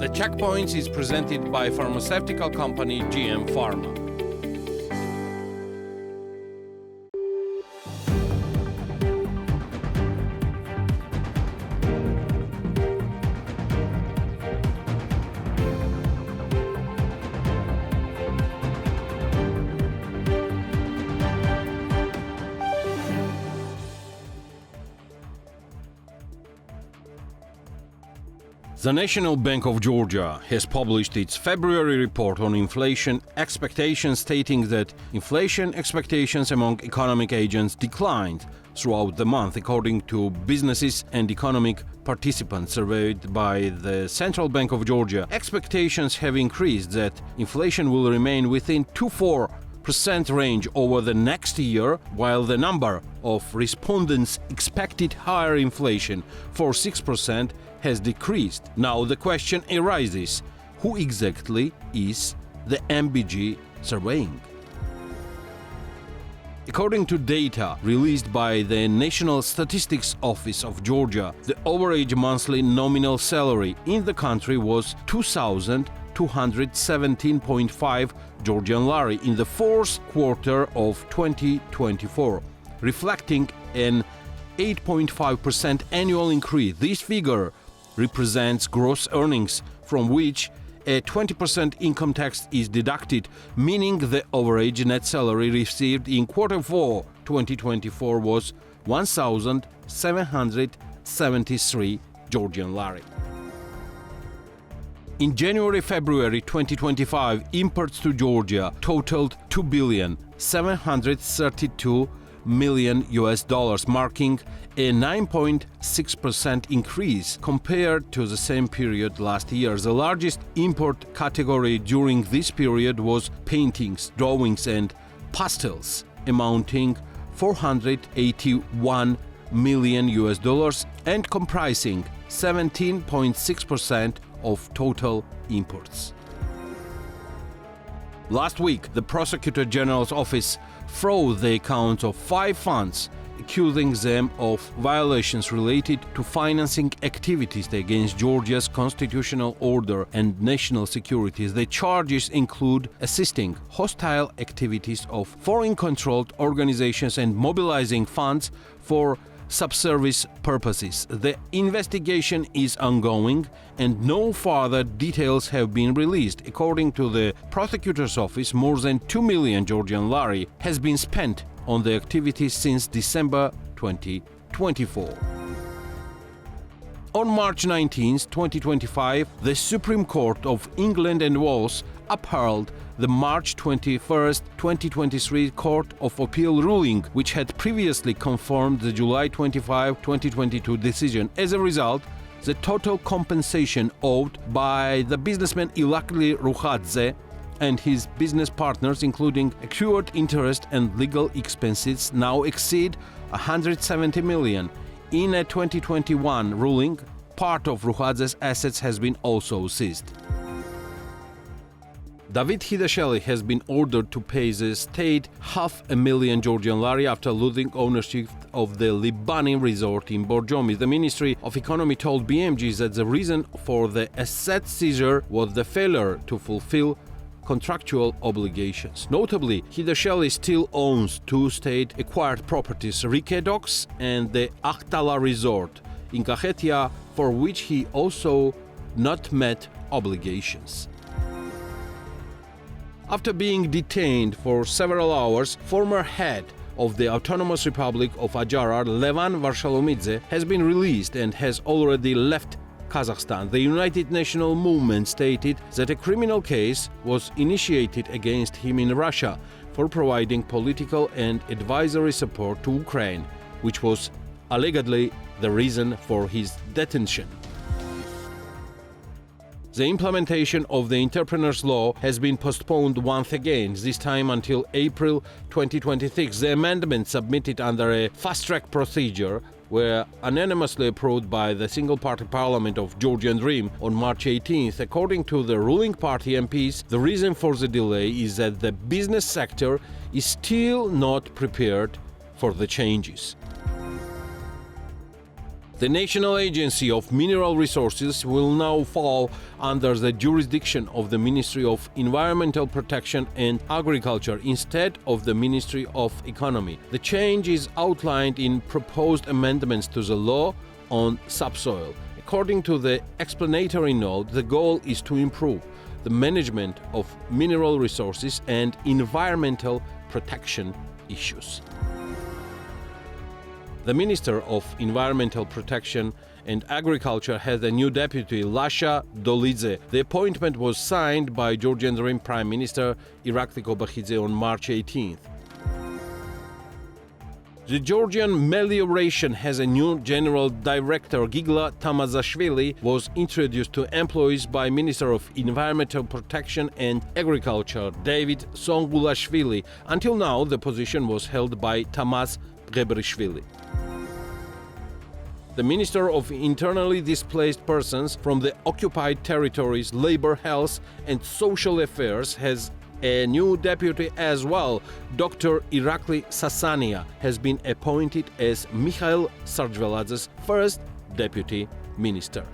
The Checkpoints is presented by pharmaceutical company GM Pharma. The National Bank of Georgia has published its February report on inflation expectations, stating that inflation expectations among economic agents declined throughout the month, according to businesses and economic participants surveyed by the Central Bank of Georgia. Expectations have increased that inflation will remain within 2-4% range over the next year, while the number of respondents expected higher inflation for 6% has decreased. Now the question arises, who exactly is the MBG surveying? According to data released by the National Statistics Office of Georgia, the average monthly nominal salary in the country was 2,217.5 Georgian lari in the fourth quarter of 2024, reflecting an 8.5% annual increase. This figure represents gross earnings from which a 20% income tax is deducted, meaning the average net salary received in Q4 2024 was 1,773 Georgian lari. In January-February 2025, imports to Georgia totaled $2,732 million, marking a 9.6% increase compared to the same period last year. The largest import category during this period was paintings, drawings, and pastels, amounting $481 million and comprising 17.6% of total imports. Last week, the Prosecutor General's office froze the accounts of 5 funds, accusing them of violations related to financing activities against Georgia's constitutional order and national security. The charges include assisting hostile activities of foreign-controlled organizations and mobilizing funds for subservice purposes. The investigation is ongoing and no further details have been released. According to the prosecutor's office, more than 2 million Georgian lari has been spent on the activities since December 2024. On March 19, 2025, the Supreme Court of England and Wales upheld the March 21, 2023 Court of Appeal ruling, which had previously confirmed the July 25, 2022 decision. As a result, the total compensation owed by the businessman Irakli Rukhadze and his business partners, including accrued interest and legal expenses, now exceed 170 million. In a 2021 ruling, part of Rukhadze's assets has been also seized. David Hidasheli has been ordered to pay the state $500,000 Georgian lari after losing ownership of the Libani resort in Borjomi. The Ministry of Economy told BMG that the reason for the asset seizure was the failure to fulfill contractual obligations. Notably, Hidasheli still owns 2 state-acquired properties, Rike Docks and the Akhtala Resort in Kakhtia, for which he also not met obligations. After being detained for several hours, former head of the Autonomous Republic of Adjara, Levan Varshalomidze, has been released and has already left Kazakhstan. The United National Movement stated that a criminal case was initiated against him in Russia for providing political and advisory support to Ukraine, which was allegedly the reason for his detention. The implementation of the entrepreneur's law has been postponed once again, this time until April 2026. The amendments submitted under a fast-track procedure were unanimously approved by the single-party parliament of Georgian Dream on March 18th. According to the ruling party MPs, the reason for the delay is that the business sector is still not prepared for the changes. The National Agency of Mineral Resources will now fall under the jurisdiction of the Ministry of Environmental Protection and Agriculture instead of the Ministry of Economy. The change is outlined in proposed amendments to the law on subsoil. According to the explanatory note, the goal is to improve the management of mineral resources and environmental protection issues. The Minister of Environmental Protection and Agriculture has a new deputy, Lasha Dolidze. The appointment was signed by Georgian Interim Prime Minister Irakli Kobakhidze on March 18th. The Georgian Melioration has a new General Director. Gigla Tamazashvili was introduced to employees by Minister of Environmental Protection and Agriculture, David Songulashvili. Until now, the position was held by Tamaz Gebrishvili. The Minister of Internally Displaced Persons from the Occupied Territories, Labor, Health and Social Affairs has a new deputy as well. Dr. Irakli Sasania has been appointed as Mikhail Sarjveladze's first deputy minister.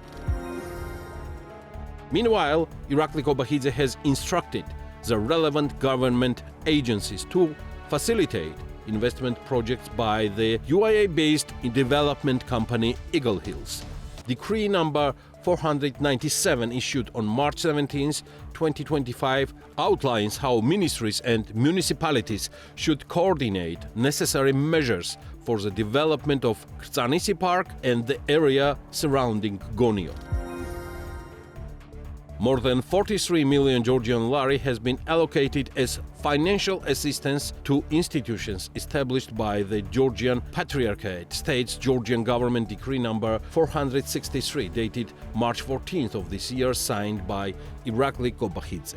Meanwhile, Irakli Kobakhidze has instructed the relevant government agencies to facilitate investment projects by the UAE-based development company Eagle Hills. Decree number 497 issued on March 17, 2025 outlines how ministries and municipalities should coordinate necessary measures for the development of Krzanisi Park and the area surrounding Gonio. More than 43 million Georgian lari has been allocated as financial assistance to institutions established by the Georgian Patriarchate, states Georgian government decree number 463, dated March 14th of this year, signed by Irakli Kobakhidze.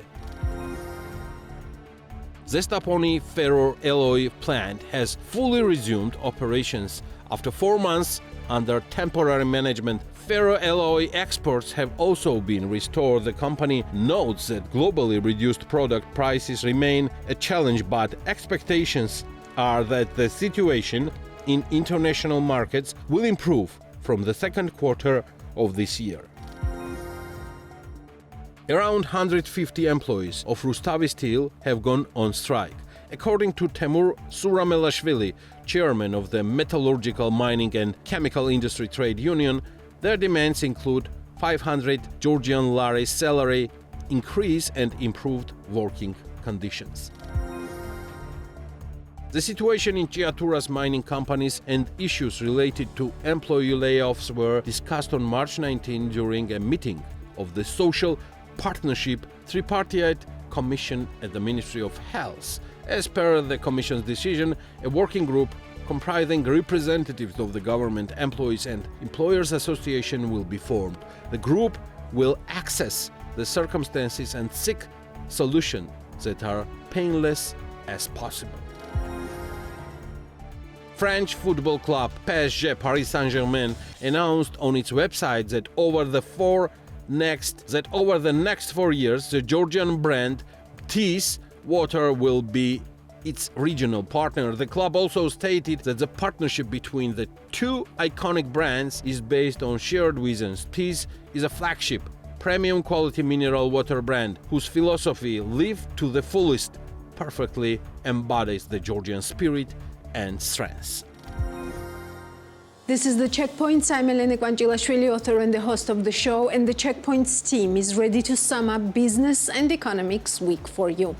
Zestaponi ferroalloy plant has fully resumed operations after 4 months under temporary management. Ferroalloy exports have also been restored. The company notes that globally reduced product prices remain a challenge, but expectations are that the situation in international markets will improve from the second quarter of this year. Around 150 employees of Rustavi Steel have gone on strike. According to Temur Suramelashvili, chairman of the Metallurgical, Mining and Chemical Industry Trade Union, their demands include 500 Georgian lari salary increase and improved working conditions. The situation in Chiatura's mining companies and issues related to employee layoffs were discussed on March 19 during a meeting of the Social Partnership Tripartite Commission at the Ministry of Health. As per the Commission's decision, a working group comprising representatives of the government, employees and employers association will be formed. The group will assess the circumstances and seek solutions that are painless as possible. French football club PSG Paris Saint-Germain announced on its website that over the next 4 years, the Georgian brand Tees Water will be its regional partner. The club also stated that the partnership between the two iconic brands is based on shared visions. Tees is a flagship, premium quality mineral water brand whose philosophy, live to the fullest, perfectly embodies the Georgian spirit and strength. This is The Checkpoints. I'm Elena Kvanchilashvili, author and the host of the show, and the Checkpoints team is ready to sum up business and economics week for you.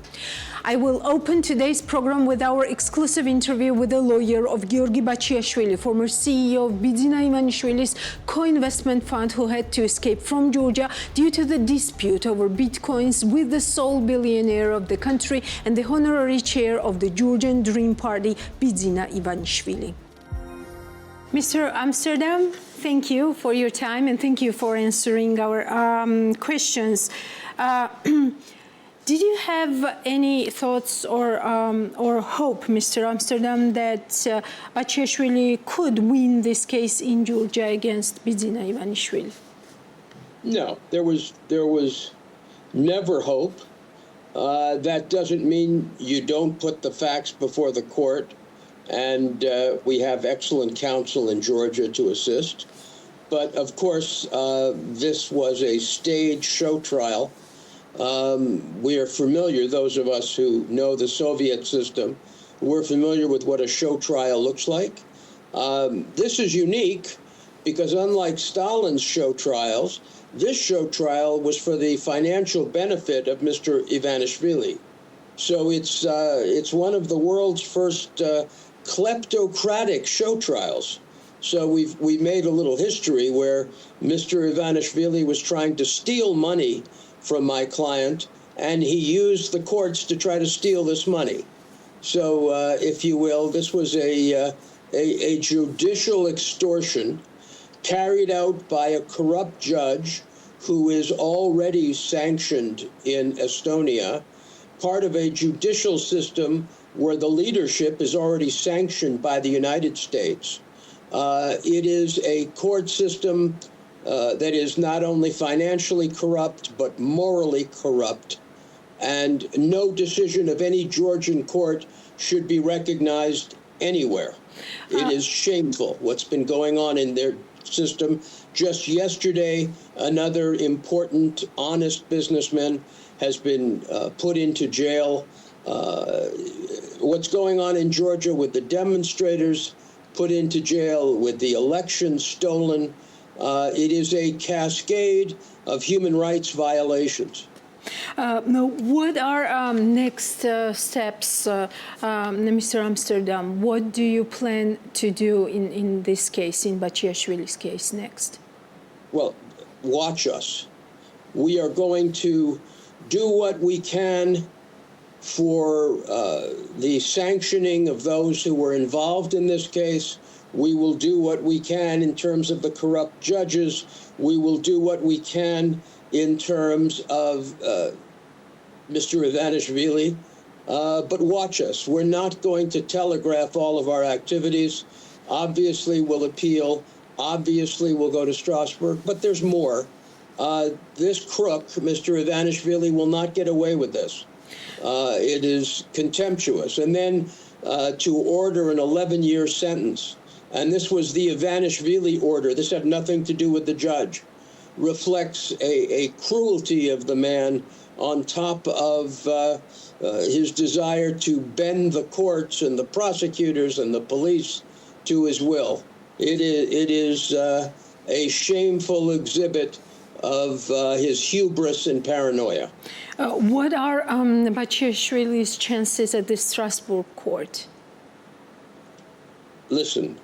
I will open today's program with our exclusive interview with the lawyer of Georgi Bachiashvili, former CEO of Bidzina Ivanishvili's co-investment fund, who had to escape from Georgia due to the dispute over bitcoins with the sole billionaire of the country and the honorary chair of the Georgian Dream Party, Bidzina Ivanishvili. Mr. Amsterdam, thank you for your time and thank you for answering our questions. Did you have any thoughts or hope, Mr. Amsterdam, that Bachiashvili could win this case in Georgia against Bidzina Ivanishvili? No, there was never hope. That doesn't mean you don't put the facts before the court. And we have excellent counsel in Georgia to assist. But of course, this was a stage show trial. We are familiar, those of us who know the Soviet system, we're familiar with what a show trial looks like. This is unique because unlike Stalin's show trials, this show trial was for the financial benefit of Mr. Ivanishvili. So it's one of the world's first kleptocratic show trials. So we've made a little history where Mr. Ivanishvili was trying to steal money from my client, and he used the courts to try to steal this money. So, if you will, this was a judicial extortion carried out by a corrupt judge who is already sanctioned in Estonia, part of a judicial system where the leadership is already sanctioned by the United States. It is a court system that is not only financially corrupt, but morally corrupt. And no decision of any Georgian court should be recognized anywhere. It is shameful what's been going on in their system. Just yesterday, another important, honest businessman has been put into jail. What's going on in Georgia with the demonstrators put into jail, with the election stolen, it is a cascade of human rights violations. What are next steps, Mr. Amsterdam? What do you plan to do in this case, in Bachiashvili's case, next? Well, watch us. We are going to do what we can for the sanctioning of those who were involved in this case. We will do what we can in terms of the corrupt judges. We will do what we can in terms of Mr. Ivanishvili. But watch us. We're not going to telegraph all of our activities. Obviously, we'll appeal. Obviously, we'll go to Strasbourg. But there's more. This crook, Mr. Ivanishvili, will not get away with this. It is contemptuous. And then to order an 11-year sentence, and this was the Ivanishvili order, this had nothing to do with the judge, reflects a cruelty of the man on top of his desire to bend the courts and the prosecutors and the police to his will. It is a shameful exhibit of his hubris and paranoia. What are Bachiashvili's chances at the Strasbourg court? Listen,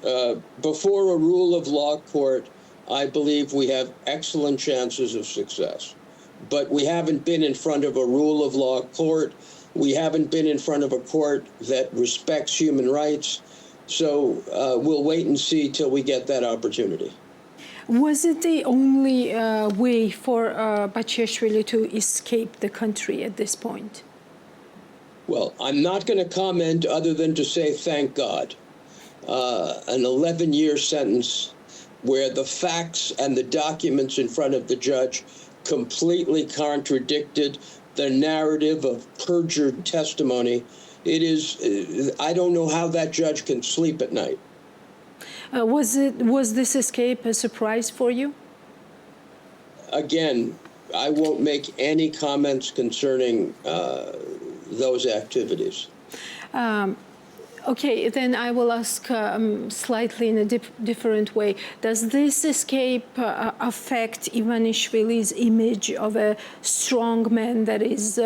before a rule of law court, I believe we have excellent chances of success. But we haven't been in front of a rule of law court. We haven't been in front of a court that respects human rights. So we'll wait and see till we get that opportunity. Was it the only way for Bachiashvili to escape the country at this point? Well, I'm not going to comment other than to say thank God. An 11-year sentence where the facts and the documents in front of the judge completely contradicted the narrative of perjured testimony. It is, I don't know how that judge can sleep at night. Was this escape a surprise for you? Again, I won't make any comments concerning those activities. Okay, then I will ask slightly in a different way. Does this escape affect Ivanishvili's image of a strong man that is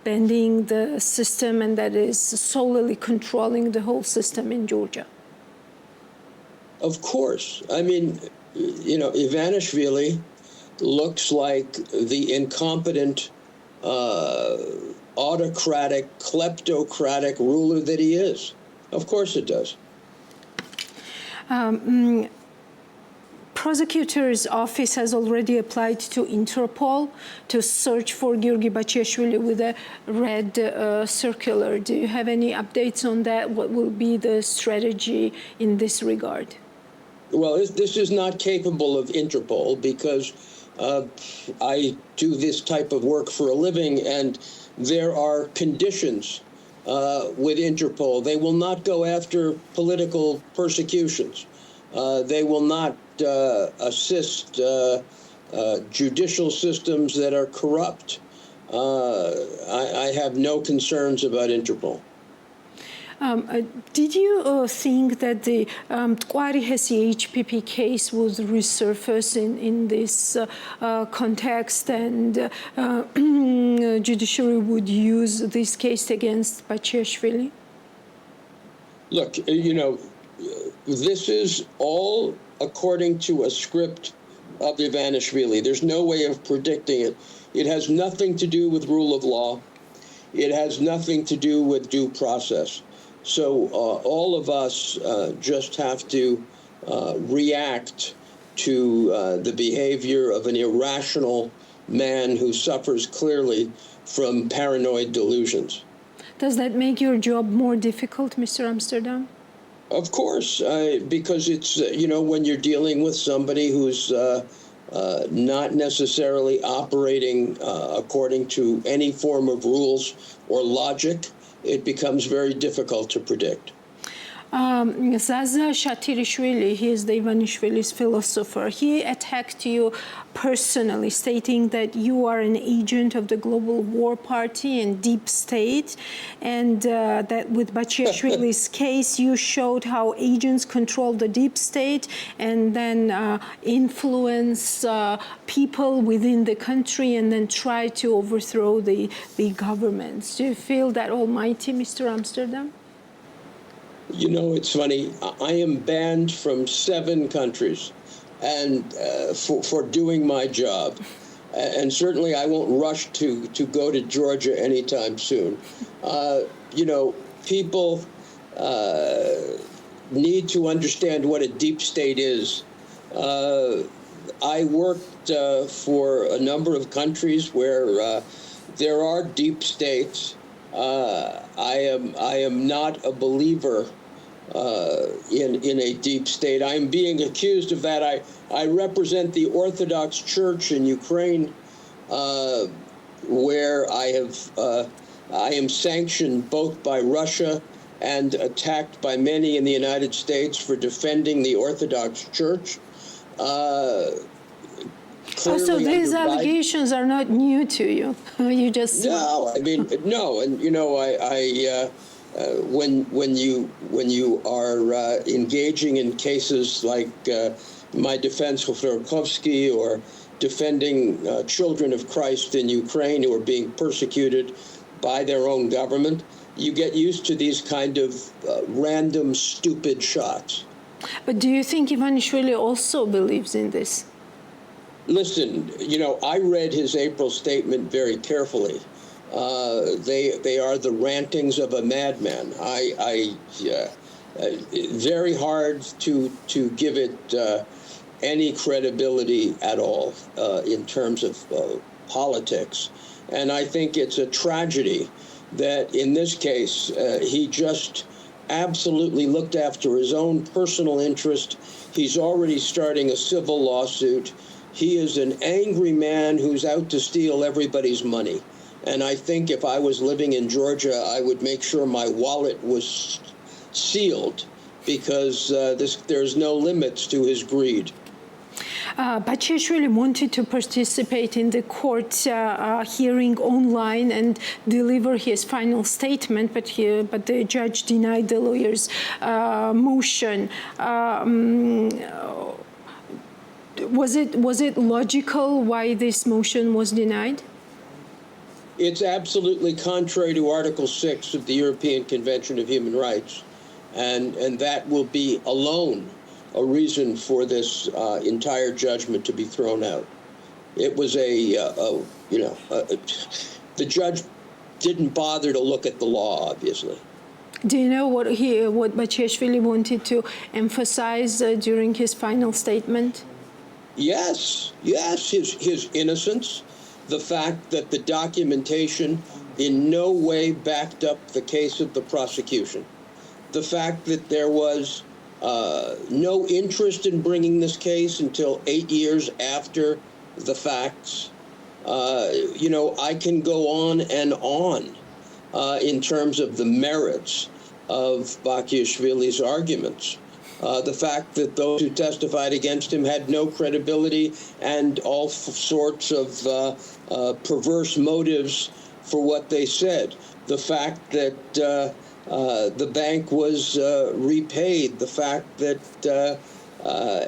bending the system and that is solely controlling the whole system in Georgia? Of course. I mean, you know, Ivanishvili looks like the incompetent, autocratic, kleptocratic ruler that he is. Of course it does. Prosecutor's office has already applied to Interpol to search for Giorgi Bachiashvili with a red circular. Do you have any updates on that? What will be the strategy in this regard? Well, this is not capable of Interpol because I do this type of work for a living, and there are conditions with Interpol. They will not go after political persecutions. They will not assist judicial systems that are corrupt. I have no concerns about Interpol. Did you think that the Tqwari Hesi HPP case would resurface in this context, and judiciary would use this case against Bachiashvili? Look, this is all according to a script of Ivanishvili. There's no way of predicting it. It has nothing to do with rule of law. It has nothing to do with due process. So all of us just have to react to the behavior of an irrational man who suffers clearly from paranoid delusions. Does that make your job more difficult, Mr. Amsterdam? Of course, because it's, when you're dealing with somebody who's not necessarily operating according to any form of rules or logic, it becomes very difficult to predict. Zaza Shatirishvili, he is the Ivanishvili's philosopher. He attacked you personally, stating that you are an agent of the Global War Party and Deep State, and that with Bachiashvili's case, you showed how agents control the Deep State and then influence people within the country and then try to overthrow the governments. Do you feel that almighty, Mr. Amsterdam? It's funny. I am banned from 7 countries, and for doing my job, and certainly I won't rush to go to Georgia anytime soon. People need to understand what a deep state is. I worked for a number of countries where there are deep states. I am not a believer in a deep state. I'm being accused of that. I represent the Orthodox Church in Ukraine, where I am sanctioned both by Russia and attacked by many in the United States for defending the Orthodox Church. So these allegations are not new to you. You just no. And when you are engaging in cases like my defense of Kharkovsky or defending children of Christ in Ukraine who are being persecuted by their own government, you get used to these kind of random, stupid shots. But do you think Ivanishvili also believes in this? Listen, I read his April statement very carefully. They are the rantings of a madman. Very hard to give it any credibility at all in terms of politics. And I think it's a tragedy that in this case, he just absolutely looked after his own personal interest. He's already starting a civil lawsuit. He is an angry man who's out to steal everybody's money. And I think if I was living in Georgia, I would make sure my wallet was sealed because there's no limits to his greed. Bachiashvili wanted to participate in the court hearing online and deliver his final statement, but the judge denied the lawyer's motion. Was it logical why this motion was denied? It's absolutely contrary to Article 6 of the European Convention of Human Rights, and that will be alone a reason for this entire judgment to be thrown out. It was the judge didn't bother to look at the law, obviously. Do you know what Bachiashvili wanted to emphasize during his final statement? Yes, his innocence, the fact that the documentation in no way backed up the case of the prosecution, the fact that there was no interest in bringing this case until 8 years after the facts. I can go on and on in terms of the merits of Bachiashvili's arguments. The fact that those who testified against him had no credibility and all sorts of perverse motives for what they said. The fact that the bank was repaid. The fact that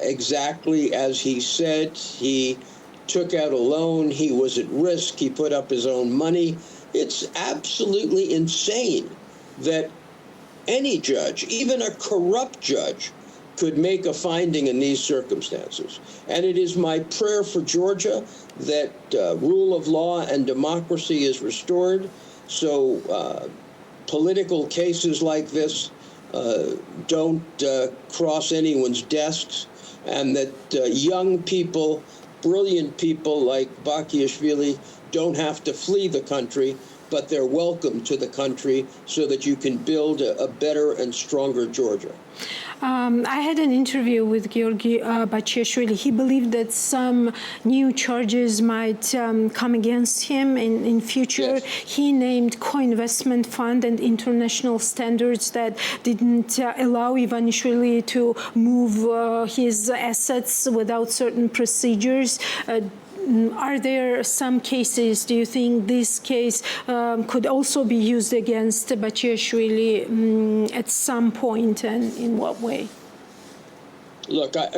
exactly as he said, he took out a loan, he was at risk, he put up his own money. It's absolutely insane that any judge, even a corrupt judge, could make a finding in these circumstances. And it is my prayer for Georgia that rule of law and democracy is restored, so political cases like this don't cross anyone's desks, and that young people, brilliant people like Bakiashvili don't have to flee the country, but they're welcome to the country so that you can build a better and stronger Georgia. I had an interview with Georgi Bakiashvili. He believed that some new charges might come against him in future. Yes. He named co-investment fund and international standards that didn't allow Ivanishvili to move his assets without certain procedures. Are there some cases, do you think this case could also be used against Bakiashvili at some point, and in what way? Look, the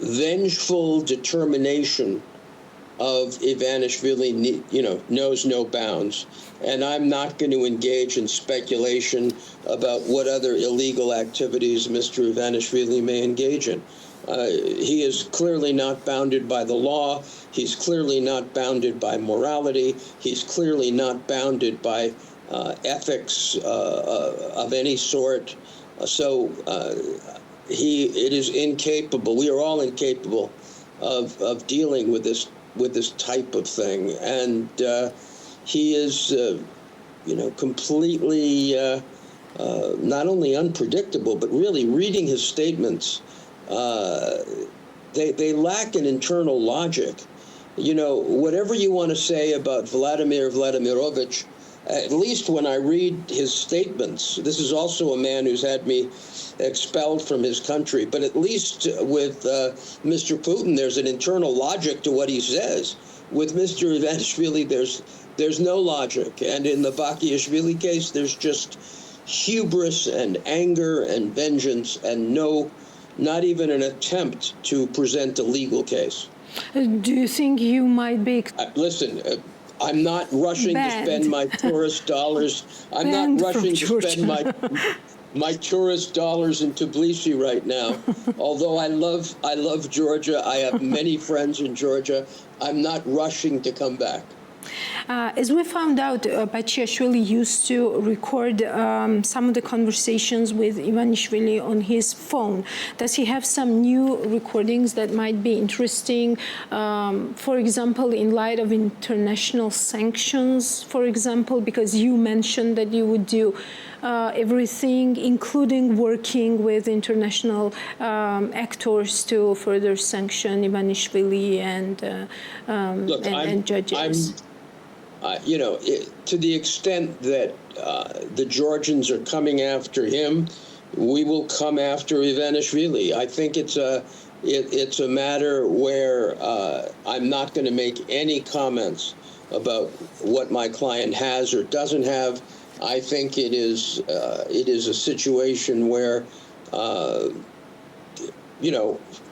vengeful determination of Ivanishvili, knows no bounds. And I'm not going to engage in speculation about what other illegal activities Mr. Ivanishvili may engage in. He is clearly not bounded by the law. He's clearly not bounded by morality. He's clearly not bounded by ethics of any sort. It is incapable. We are all incapable of dealing with this type of thing, and he is, completely not only unpredictable, but really reading his statements, they lack an internal logic. Whatever you want to say about Vladimir Vladimirovich, at least when I read his statements, this is also a man who's had me expelled from his country, but at least with Mr. Putin, there's an internal logic to what he says. With Mr. Ivanishvili, there's no logic. And in the Bakiashvili case, there's just hubris and anger and vengeance and not even an attempt to present a legal case. Do you think you might be... Listen, I'm not rushing to spend my tourist dollars. I'm not rushing to spend my tourist dollars in Tbilisi right now. Although I love Georgia. I have many friends in Georgia. I'm not rushing to come back. As we found out, Bakiashvili used to record some of the conversations with Ivanishvili on his phone. Does he have some new recordings that might be interesting? For example, in light of international sanctions, for example, because you mentioned that you would do everything, including working with international actors to further sanction Ivanishvili and judges. To the extent that the Georgians are coming after him, we will come after Ivanishvili. I think it's a matter where I'm not going to make any comments about what my client has or doesn't have. I think it is a situation where,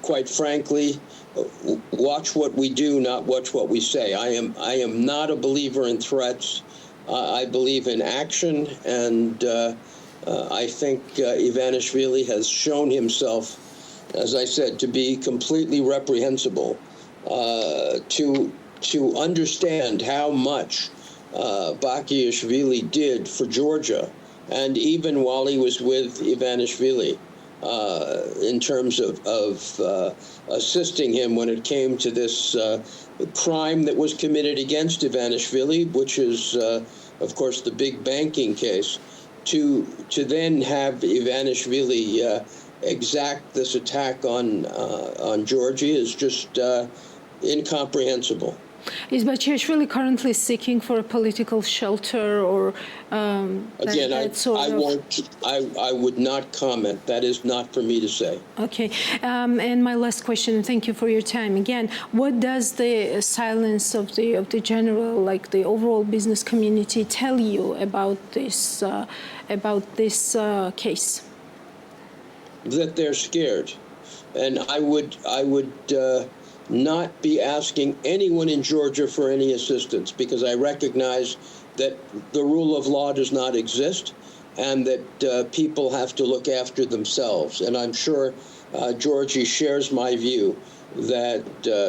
quite frankly, watch what we do, not watch what we say. I am not a believer in threats. I believe in action, and I think Ivanishvili has shown himself, as I said, to be completely reprehensible. To understand how much Bakiashvili did for Georgia, and even while he was with Ivanishvili, in terms of assisting him when it came to this crime that was committed against Ivanishvili, which is, of course, the big banking case, to then have Ivanishvili exact this attack on Georgia is just incomprehensible. Is Bachiashvili currently seeking for a political shelter or Again, I would not comment. That is not for me to say. Okay. And my last question, and thank you for your time again. What does the silence of the general, like the overall business community, tell you about this case? That they're scared, and I would not be asking anyone in Georgia for any assistance, because I recognize that the rule of law does not exist and that people have to look after themselves. And I'm sure Georgie shares my view that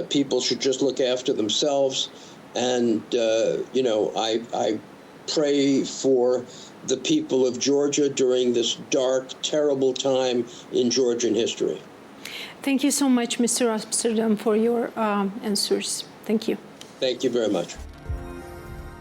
people should just look after themselves. And, I pray for the people of Georgia during this dark, terrible time in Georgian history. Thank you so much, Mr. Amsterdam, for your answers. Thank you. Thank you very much.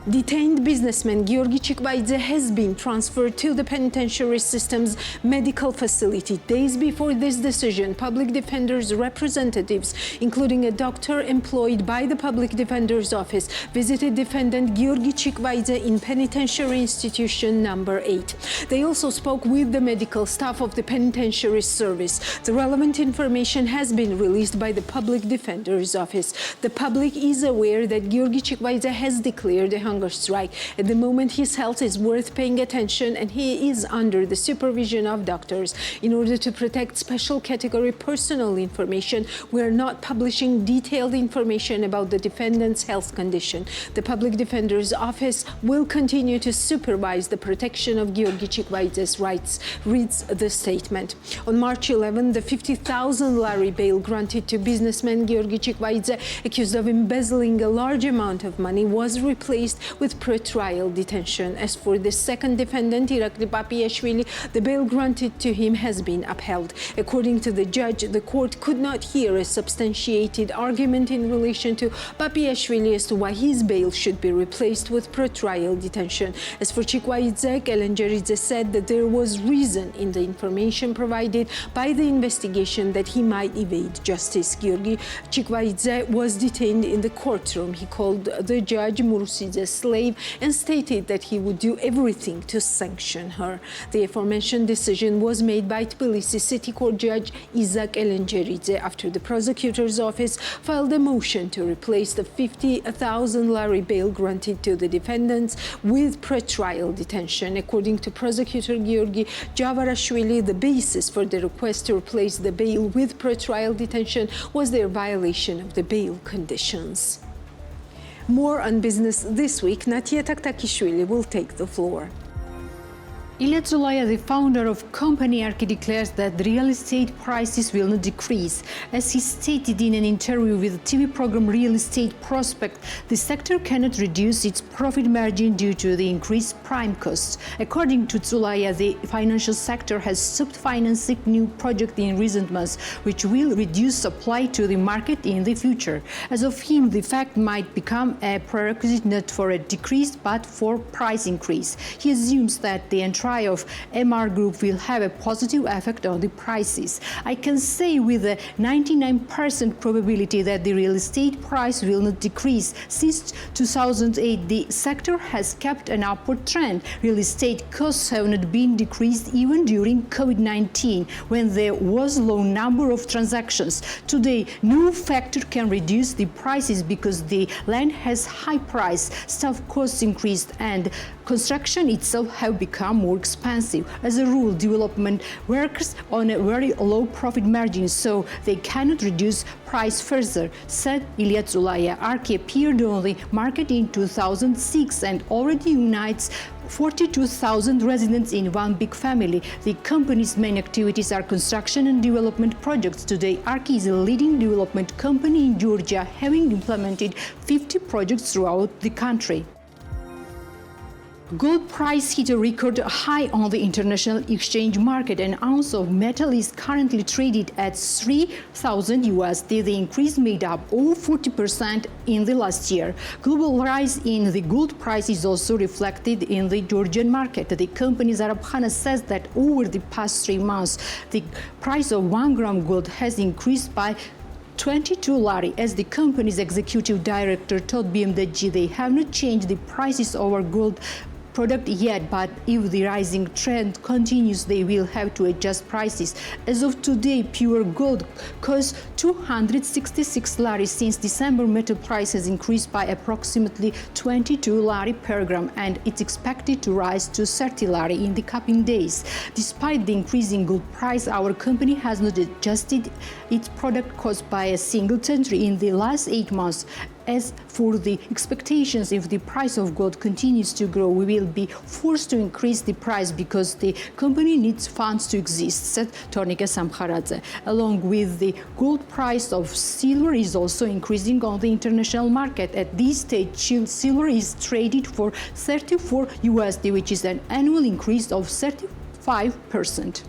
Detained businessman Giorgi Chikvaidze has been transferred to the penitentiary system's medical facility. Days before this decision, public defender's representatives, including a doctor employed by the public defender's office, visited defendant Giorgi Chikvaidze in penitentiary institution number 8. They also spoke with the medical staff of the penitentiary service. The relevant information has been released by the public defender's office. The public is aware that Giorgi Chikvaidze has declared a hunger strike. At the moment, his health is worth paying attention, and he is under the supervision of doctors. In order to protect special category personal information, we are not publishing detailed information about the defendant's health condition. The public defender's office will continue to supervise the protection of Giorgi Chikvaidze's rights, reads the statement. On March 11, the 50,000 lari bail granted to businessman Giorgi Chikvaidze, accused of embezzling a large amount of money, was replaced with pre-trial detention. As for the second defendant, Irakli Papiashvili, the bail granted to him has been upheld. According to the judge, the court could not hear a substantiated argument in relation to Papiashvili as to why his bail should be replaced with pre-trial detention. As for Chikvaidze, Kelengeridze said that there was reason in the information provided by the investigation that he might evade justice. Giorgi Chikvaidze was detained in the courtroom. He called the judge Murusidze slave and stated that he would do everything to sanction her. The aforementioned decision was made by Tbilisi City Court Judge Izak Elengeridze after the prosecutor's office filed a motion to replace the 50,000 lari bail granted to the defendants with pre-trial detention. According to prosecutor Giorgi Javarashvili, the basis for the request to replace the bail with pre-trial detention was their violation of the bail conditions. More on business this week. Natia Taktakishvili will take the floor. Ilya Zulaya, the founder of company Arki, declares that the real estate prices will not decrease. As he stated in an interview with the TV program Real Estate Prospect, the sector cannot reduce its profit margin due to the increased prime costs. According to Zulaya, the financial sector has stopped financing new projects in recent months, which will reduce supply to the market in the future. As of him, the fact might become a prerequisite not for a decrease but for price increase. He assumes that the entry of MR Group will have a positive effect on the prices. I can say with a 99% probability that the real estate price will not decrease. Since 2008, the sector has kept an upward trend. Real estate costs have not been decreased even during COVID-19, when there was low number of transactions. Today, no factor can reduce the prices because the land has high price, staff costs increased, and construction itself have become more expensive. As a rule, development works on a very low profit margin, so they cannot reduce price further, said Ilya Zulaya. Arki appeared on the market in 2006 and already unites 42,000 residents in one big family. The company's main activities are construction and development projects. Today, Arki is a leading development company in Georgia, having implemented 50 projects throughout the country. Gold price hit a record high on the international exchange market. An ounce of metal is currently traded at 3,000 USD. The increase made up over 40% in the last year. Global rise in the gold price is also reflected in the Georgian market. The company Zarabkhana says that over the past 3 months, the price of 1 gram gold has increased by 22 lari. As the company's executive director told BMDG, they have not changed the prices of our gold product yet, but if the rising trend continues, they will have to adjust prices. As of today, pure gold costs 266 lari. Since December, metal price has increased by approximately 22 lari per gram, and it's expected to rise to 30 lari in the coming days. Despite the increasing gold price, our company has not adjusted its product cost by a single century in the last 8 months. As for the expectations, if the price of gold continues to grow, we will be forced to increase the price because the company needs funds to exist, said Tornike Samkharadze. Along with the gold price of silver is also increasing on the international market. At this stage, silver is traded for 34 USD, which is an annual increase of 35%.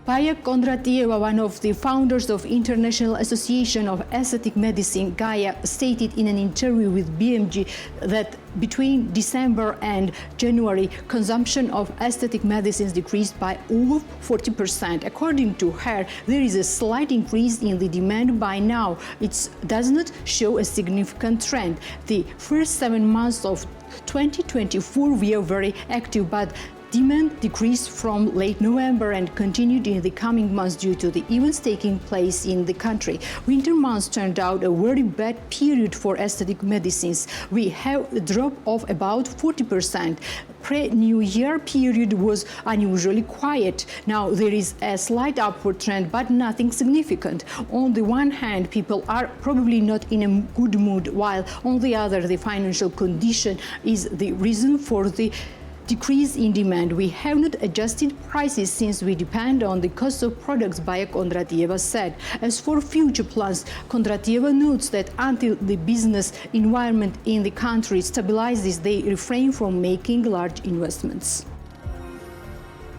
Baya Kondratieva, one of the founders of International Association of Aesthetic Medicine, Gaia, stated in an interview with BMG that between December and January, consumption of aesthetic medicines decreased by over 40%. According to her, there is a slight increase in the demand by now. It does not show a significant trend. The first 7 months of 2024 were very active, but demand decreased from late November and continued in the coming months due to the events taking place in the country. Winter months turned out a very bad period for aesthetic medicines. We have a drop of about 40%. Pre-New Year period was unusually quiet. Now there is a slight upward trend, but nothing significant. On the one hand, people are probably not in a good mood, while on the other, the financial condition is the reason for the decrease in demand. We have not adjusted prices since we depend on the cost of products, Baya Kondratieva said. As for future plans, Kondratieva notes that until the business environment in the country stabilizes, they refrain from making large investments.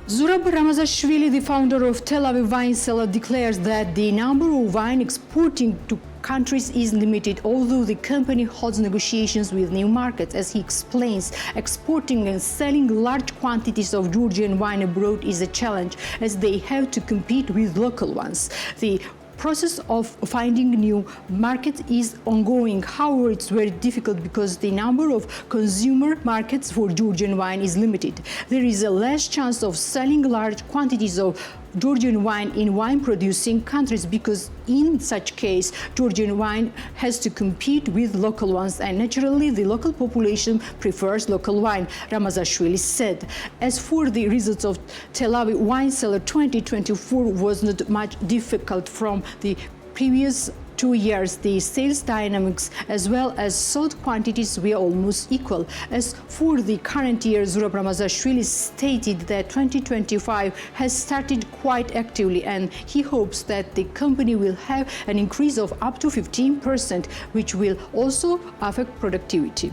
Zurab Ramazashvili, the founder of Tel Aviv Wine Cellar, declares that the number of wine exporting to countries is limited, although the company holds negotiations with new markets. As he explains, exporting and selling large quantities of Georgian wine abroad is a challenge, as they have to compete with local ones. The process of finding new markets is ongoing. However, it's very difficult because the number of consumer markets for Georgian wine is limited. There is a less chance of selling large quantities of Georgian wine in wine-producing countries because in such case, Georgian wine has to compete with local ones, and naturally the local population prefers local wine, Ramazashvili said. As for the results of Tel Aviv Wine Cellar, 2024 was not much difficult from the previous 2 years. The sales dynamics as well as sold quantities were almost equal. As for the current year, Zurab Ramazashvili stated that 2025 has started quite actively, and he hopes that the company will have an increase of up to 15%, which will also affect productivity.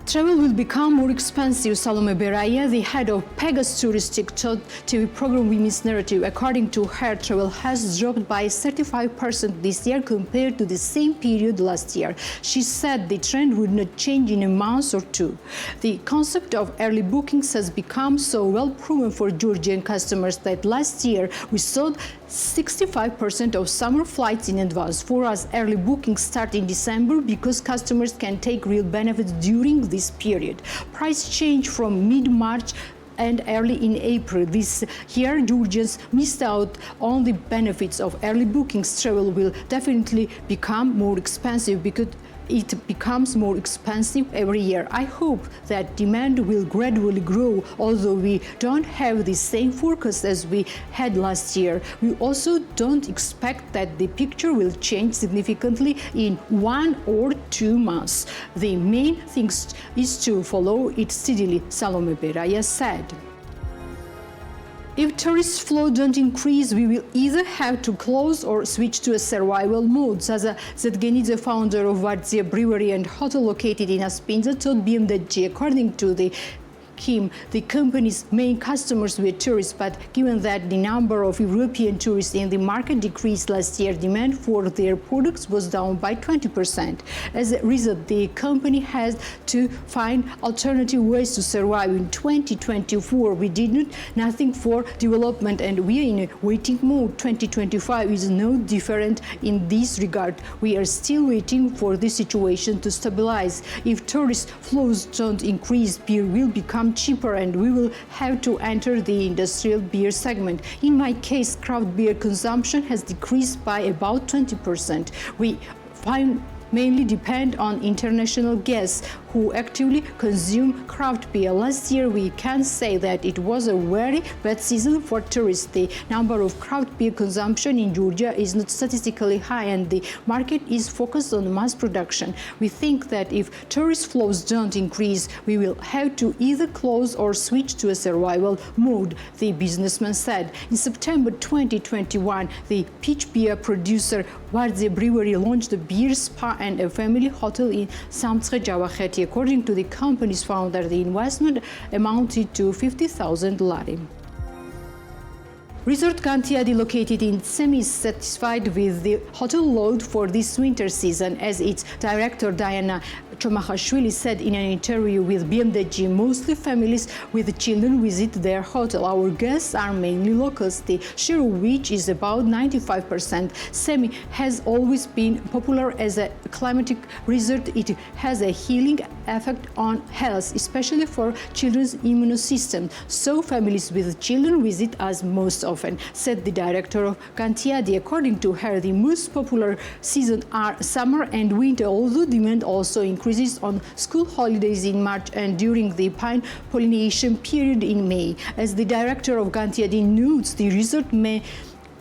Travel will become more expensive, Salome Beraya, the head of Pegasus Touristic TV program Women's Narrative. According to her, travel has dropped by 35% this year compared to the same period last year. She said the trend would not change in a month or two. The concept of early bookings has become so well proven for Georgian customers that last year we sold 65% of summer flights in advance. For us, early bookings start in December because customers can take real benefits during this period. Price change from mid-March and early in April. This year, Georgians missed out on the benefits of early bookings. Travel will definitely become more expensive because it becomes more expensive every year. I hope that demand will gradually grow, although we don't have the same forecast as we had last year. We also don't expect that the picture will change significantly in 1 or 2 months. The main thing is to follow it steadily, Salome Beraya said. If tourist flow don't increase, we will either have to close or switch to a survival mode. Zaza Zedgenidze, founder of Vardzia Brewery and Hotel located in Aspinza, told BMDG. According to the Kim, the company's main customers were tourists, but given that the number of European tourists in the market decreased last year, demand for their products was down by 20%. As a result, the company has to find alternative ways to survive. In 2024, we did nothing for development and we are in a waiting mode. 2025 is no different in this regard. We are still waiting for the situation to stabilize. If tourist flows don't increase, beer will become cheaper and we will have to enter the industrial beer segment. In my case, craft beer consumption has decreased by about 20%. We mainly depend on international guests who actively consume craft beer. Last year, we can say that it was a very bad season for tourists. The number of craft beer consumption in Georgia is not statistically high and the market is focused on mass production. We think that if tourist flows don't increase, we will have to either close or switch to a survival mode, the businessman said. In September 2021, the peach beer producer Vardze Brewery launched a beer spa and a family hotel in Samtskhe Javakheti. According to the company's founder, the investment amounted to 50,000 lari. Resort Gantiadi, located in Semi, is satisfied with the hotel load for this winter season. As its director Diana Chomakhashvili said in an interview with BMDG, mostly families with children visit their hotel. Our guests are mainly locals, the share of which is about 95%. Semi has always been popular as a climatic resort. It has a healing effect on health, especially for children's immune system. So families with children visit us most often, said the director of Gantiadi. According to her, the most popular season are summer and winter, although demand also increases on school holidays in March and during the pine pollination period in May. As the director of Gantiadi notes, the resort may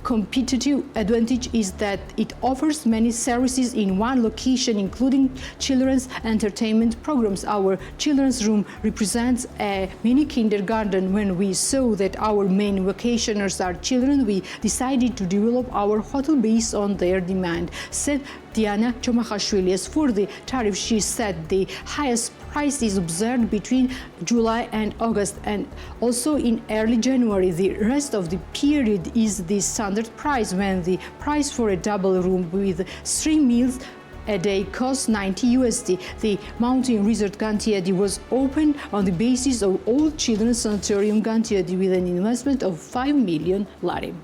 competitive advantage is that it offers many services in one location, including children's entertainment programs. Our children's room represents a mini kindergarten. When we saw that our main vacationers are children, we decided to develop our hotel based on their demand, said Diana Chomakhashvili. As for the tariff, she said the highest price is observed between July and August and also in early January. The rest of the period is the standard price, when the price for a double room with 3 meals a day costs $90. The mountain resort Gantiadi was opened on the basis of Old Children's Sanatorium Gantiadi with an investment of 5 million lari.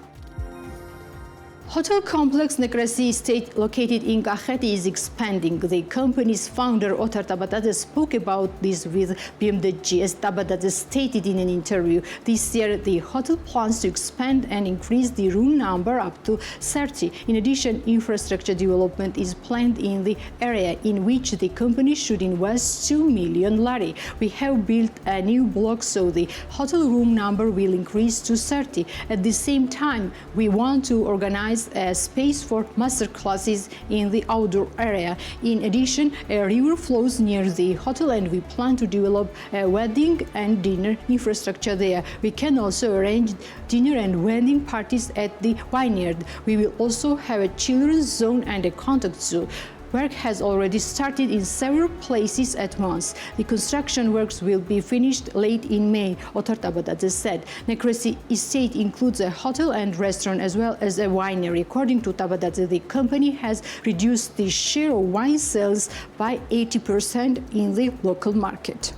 Hotel complex Necresi Estate, located in Kakheti, is expanding. The company's founder, Otar Tabataze, spoke about this with BMDG. As Tabataze stated in an interview, this year the hotel plans to expand and increase the room number up to 30. In addition, infrastructure development is planned in the area, in which the company should invest 2 million lari. We have built a new block, so the hotel room number will increase to 30. At the same time, we want to organize a space for master classes in the outdoor area. In addition, a river flows near the hotel and we plan to develop a wedding and dinner infrastructure there. We can also arrange dinner and wedding parties at the vineyard. We will also have a children's zone and a contact zoo. Work has already started in several places at once. The construction works will be finished late in May, Otar Tabataze said. Necresi Estate includes a hotel and restaurant as well as a winery. According to Tabataze, the company has reduced the share of wine sales by 80% in the local market.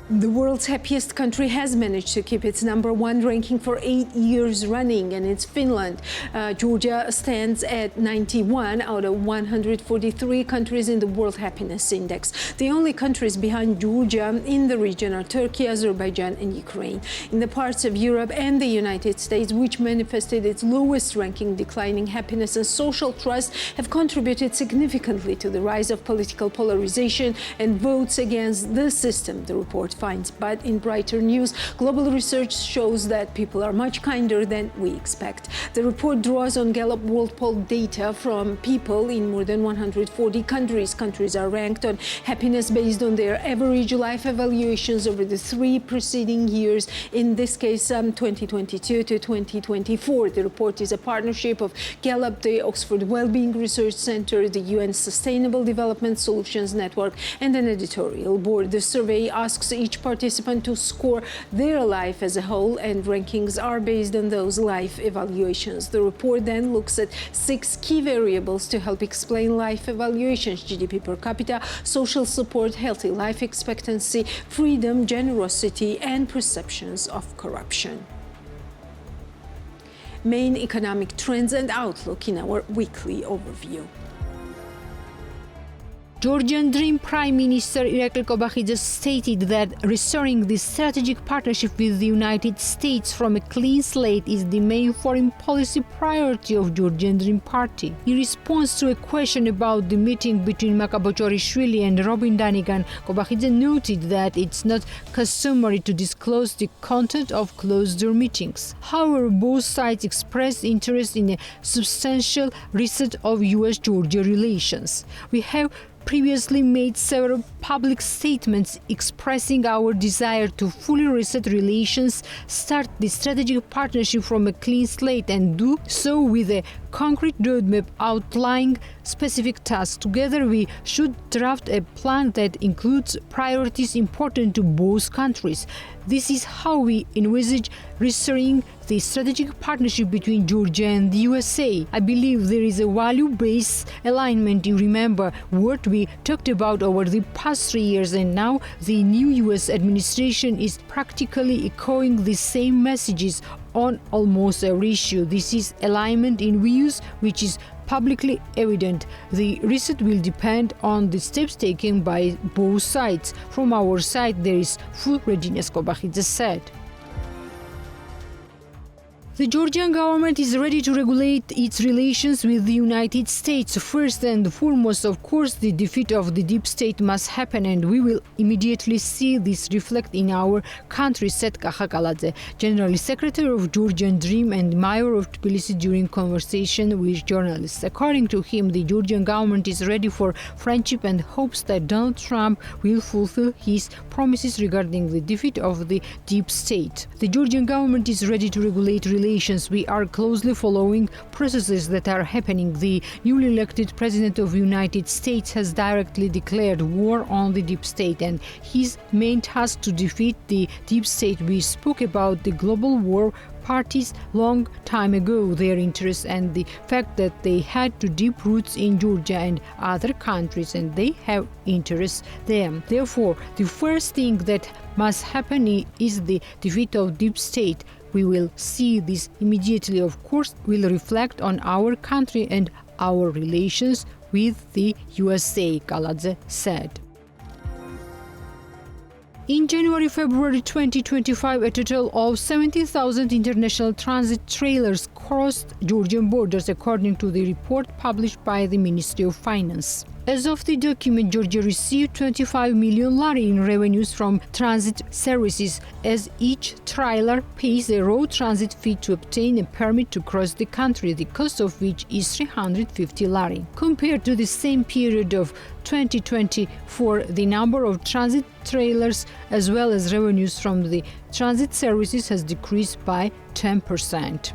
The world's happiest country has managed to keep its #1 ranking for 8 years running, and it's Finland. Georgia stands at 91 out of 143 countries in the World Happiness Index. The only countries behind Georgia in the region are Turkey, Azerbaijan, and Ukraine. In the parts of Europe and the United States, which manifested its lowest ranking, declining happiness and social trust have contributed significantly to the rise of political polarization and votes against the system, the report finds. But in brighter news, global research shows that people are much kinder than we expect. The report draws on Gallup World Poll data from people in more than 140 countries. Countries are ranked on happiness based on their average life evaluations over the 3 preceding years, in this case 2022 to 2024. The report is a partnership of Gallup, the Oxford Wellbeing Research Center, the UN Sustainable Development Solutions Network, and an editorial board. The survey asks each participant to score their life as a whole, and rankings are based on those life evaluations. The report then looks at 6 key variables to help explain life evaluations: GDP per capita, social support, healthy life expectancy, freedom, generosity, and perceptions of corruption. Main economic trends and outlook in our weekly overview. Georgian Dream Prime Minister Irakli Kobakhidze stated that restoring the strategic partnership with the United States from a clean slate is the main foreign policy priority of Georgian Dream Party. In response to a question about the meeting between Makabochorishvili and Robin Danigan, Kobakhidze noted that it's not customary to disclose the content of closed-door meetings. However, both sides expressed interest in a substantial reset of US-Georgia relations. We have previously made several public statements expressing our desire to fully reset relations, start the strategic partnership from a clean slate, and do so with a concrete roadmap outlining specific tasks. Together, we should draft a plan that includes priorities important to both countries. This is how we envisage restoring the strategic partnership between Georgia and the USA. I believe there is a value-based alignment. You remember what we talked about over the past 3 years, and now the new US administration is practically echoing the same messages on almost every issue. This is alignment in views which is publicly evident. The reset will depend on the steps taken by both sides. From our side, there is full readiness, Kobakhidze said. The Georgian government is ready to regulate its relations with the United States. First and foremost, of course, the defeat of the deep state must happen, and we will immediately see this reflect in our country, said Kakha Kaladze, General Secretary of Georgian Dream and Mayor of Tbilisi, during conversation with journalists. According to him, the Georgian government is ready for friendship and hopes that Donald Trump will fulfill his promises regarding the defeat of the deep state. The Georgian government is ready to regulate relations. We are closely following processes that are happening. The newly elected President of the United States has directly declared war on the deep state, and his main task to defeat the deep state. We spoke about the global war parties long time ago, their interests and the fact that they had deep roots in Georgia and other countries, and they have interests there. Therefore, the first thing that must happen is the defeat of deep state. We will see this immediately. Of course, will reflect on our country and our relations with the USA, Kaladze said. In January-February 2025, a total of 70,000 international transit trailers crossed Georgian borders, according to the report published by the Ministry of Finance. As of the document, Georgia received 25 million lari in revenues from transit services, as each trailer pays a road transit fee to obtain a permit to cross the country, the cost of which is 350 lari. Compared to the same period of 2024, the number of transit trailers as well as revenues from the transit services has decreased by 10%.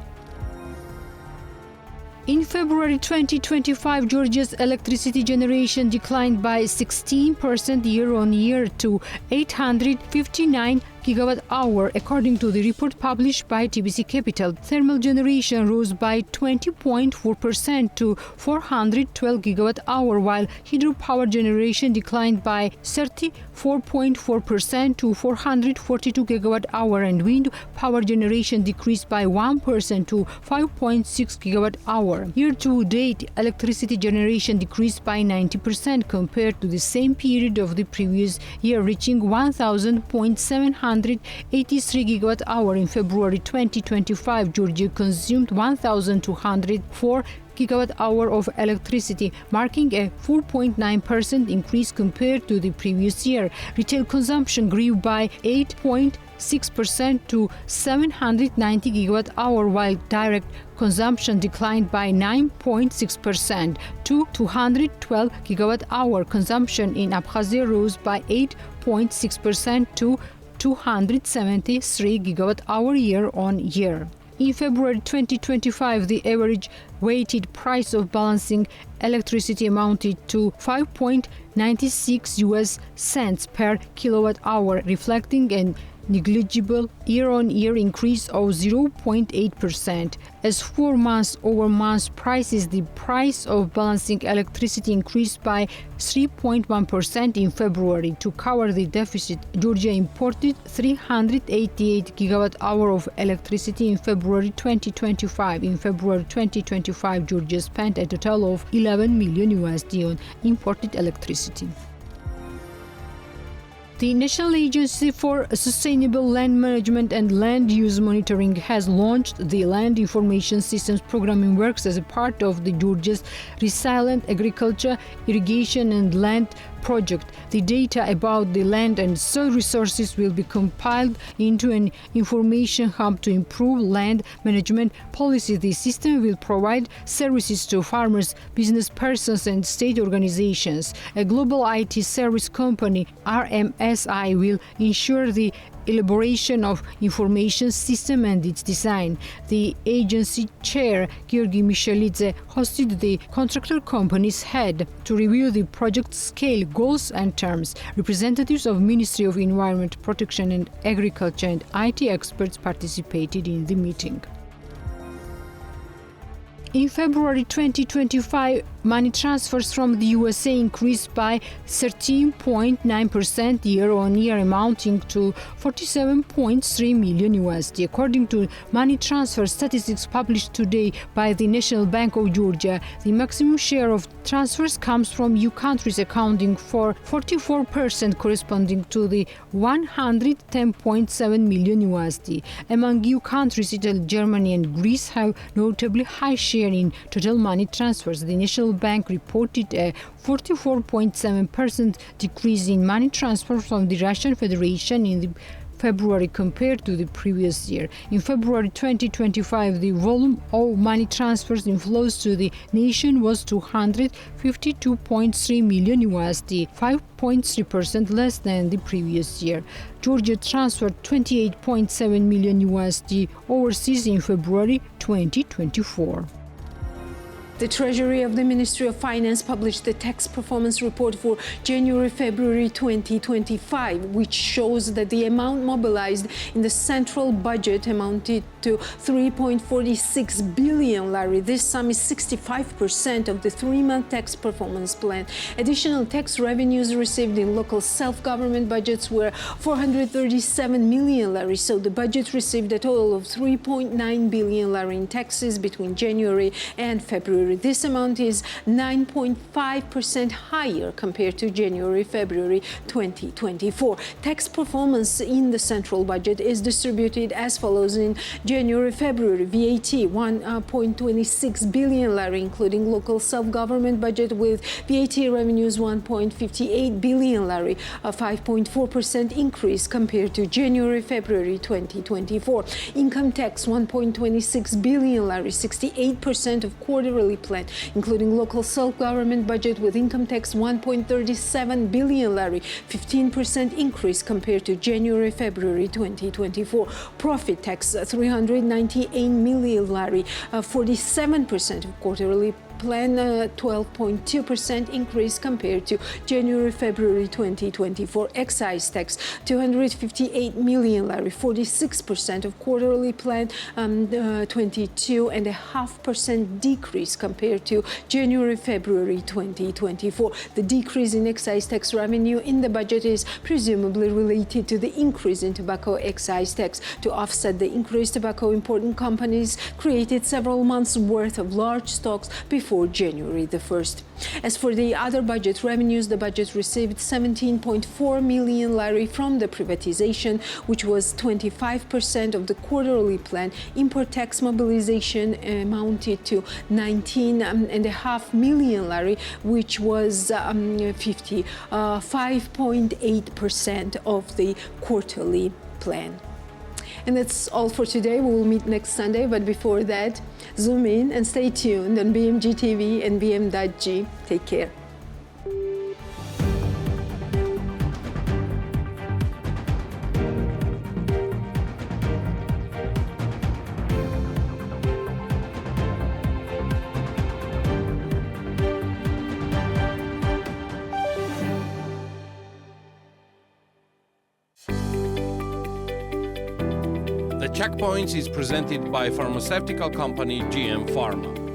In February 2025, Georgia's electricity generation declined by 16% year-on-year to 859 gigawatt-hour, according to the report published by TBC Capital. Thermal generation rose by 20.4% to 412 gigawatt-hour, while hydropower generation declined by 34.4% to 442 gigawatt-hour, and wind power generation decreased by 1% to 5.6 gigawatt-hour. Year-to-date, electricity generation decreased by 90% compared to the same period of the previous year, reaching 1,783 gigawatt-hour. In February 2025, Georgia consumed 1,204 gigawatt-hour of electricity, marking a 4.9% increase compared to the previous year. Retail consumption grew by 8.6% to 790 gigawatt-hour, while direct consumption declined by 9.6% to 212 gigawatt-hour. Consumption in Abkhazia rose by 8.6% to 273 gigawatt-hour year-on-year. In February 2025, the average weighted price of balancing electricity amounted to 5.96 US cents per kilowatt hour, reflecting a negligible year-on-year increase of 0.8%. As for month-over-month prices, the price of balancing electricity increased by 3.1% in February. To cover the deficit, Georgia imported 388 gigawatt-hour of electricity in February 2025. In February 2025, Georgia spent a total of 11 million USD on imported electricity. The National Agency for Sustainable Land Management and Land Use Monitoring has launched the Land Information Systems Programming Works as a part of the Georgia's Resilient Agriculture, Irrigation and Land project. The data about the land and soil resources will be compiled into an information hub to improve land management policy. The system will provide services to farmers, business persons and state organizations. A global IT service company, RMSI, will ensure the elaboration of information system and its design. The agency chair, Georgi Michelidze, hosted the contractor company's head to review the project scale, goals and terms. Representatives of Ministry of Environment Protection and Agriculture and IT experts participated in the meeting. In February 2025, money transfers from the USA increased by 13.9% year-on-year, amounting to 47.3 million USD. According to money transfer statistics published today by the National Bank of Georgia, the maximum share of transfers comes from EU countries, accounting for 44%, corresponding to the 110.7 million USD. Among EU countries, Italy, Germany and Greece have notably high share in total money transfers. The National Bank reported a 44.7% decrease in money transfer from the Russian Federation in the February compared to the previous year. In February 2025, the volume of money transfers inflows to the nation was 252.3 million USD, 5.3% less than the previous year. Georgia transferred 28.7 million USD overseas in February 2024. The Treasury of the Ministry of Finance published the tax performance report for January-February 2025, which shows that the amount mobilized in the central budget amounted to 3.46 billion lari. This sum is 65% of the 3-month tax performance plan. Additional tax revenues received in local self-government budgets were 437 million lari, so the budget received a total of 3.9 billion lari in taxes between January and February. This amount is 9.5% higher compared to January-February 2024. Tax performance in the central budget is distributed as follows. In January-February, VAT 1.26 billion lari, including local self-government budget with VAT revenues 1.58 billion lari, a 5.4% increase compared to January-February 2024. Income tax 1.26 billion lari, 68% of quarterly plan, including local self-government budget with income tax 1.37 billion lari, 15% increase compared to January-February 2024. Profit tax 398 million lari, 47% of quarterly plan, 12.2% increase compared to January-February 2024. Excise tax 258 million lari, 46% of quarterly plan, 22.5% decrease compared to January-February 2024. The decrease in excise tax revenue in the budget is presumably related to the increase in tobacco excise tax. To offset the increased tobacco, important companies created several months' worth of large stocks before January the 1st. As for the other budget revenues, the budget received 17.4 million lari from the privatization, which was 25% of the quarterly plan. Import tax mobilization amounted to 19.5 million lari, which was 55.8% of the quarterly plan. And that's all for today. We will meet next Sunday, but before that, zoom in and stay tuned on BMG TV and BM.G. Take care. The Checkpoints is presented by pharmaceutical company GM Pharma.